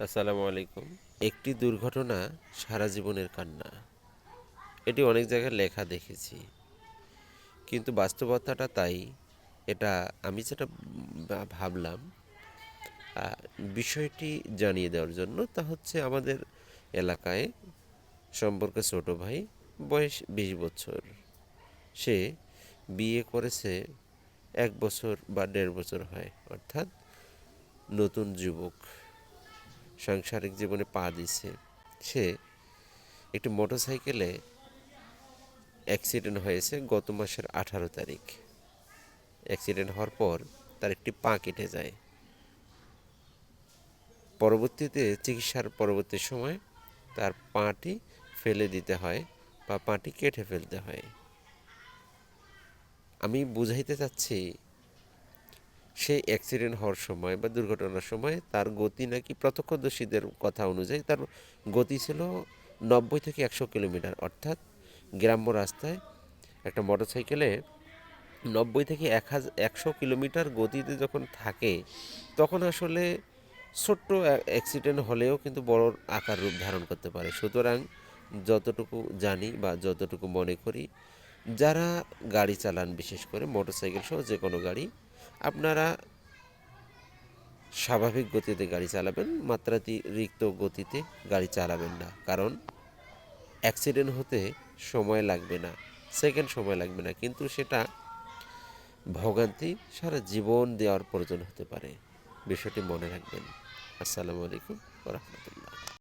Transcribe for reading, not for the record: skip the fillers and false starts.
আসসালামু আলাইকুম। একটি দুর্ঘটনা সারা জীবনের কান্না। এটি অনেক জায়গায় লেখা দেখেছি। কিন্তু বাস্তবতাটা তাই। এটা আমি যেটা ভাবলাম আ বিষয়টি জানিয়ে দেওয়ার জন্য তা হচ্ছে আমাদের এলাকায় সম্পর্কে ছোট ভাই, বয়স ২০ বছর। সে বিয়ে করেছে ১ বছর বা ১.৫ বছর হয়। অর্থাৎ নতুন যুবক। সাংসারিক জীবনে পা দিছে। সে একটি মোটরসাইকেলে অ্যাক্সিডেন্ট হয়েছে গত মাসের ১৮ তারিখ। অ্যাক্সিডেন্ট হওয়ার পর তার একটি পা কেটে যায়। পরবর্তীতে চিকিৎসার পরবর্তী সময় তার পাটি ফেলে দিতে হয় বা পাটি কেটে ফেলতে হয়। আমি বুঝাইতে চাচ্ছি, সে অ্যাক্সিডেন্ট হওয়ার সময় বা দুর্ঘটনার সময় তার গতি নাকি প্রত্যক্ষদর্শীদের কথা অনুযায়ী তার গতি ছিল ৯০ থেকে ১০০ কিলোমিটার। অর্থাৎ গ্রাম্য রাস্তায় একটা মোটরসাইকেলে ৯০ থেকে ১০০ কিলোমিটার গতিতে যখন থাকে তখন আসলে ছোট্ট অ্যাক্সিডেন্ট হলেও কিন্তু বড় আকার রূপ ধারণ করতে পারে। সুতরাং যতটুকু জানি বা যতটুকু মনে করি, যারা গাড়ি চালান বিশেষ করে মোটরসাইকেল সহ যে কোনো গাড়ি, আপনারা স্বাভাবিক গতিতে গাড়ি চালাবেন, মাত্রাতিরিক্ত গতিতে গাড়ি চালাবেন না। কারণ অ্যাক্সিডেন্ট হতে সময় লাগবে না, সেকেন্ড সময় লাগবে না, কিন্তু সেটা ভোগান্তি সারা জীবন দেওয়ার প্রয়োজন হতে পারে। বিষয়টি মনে রাখবেন। আসসালামু আলাইকুম ওয়া রাহমাতুল্লাহ।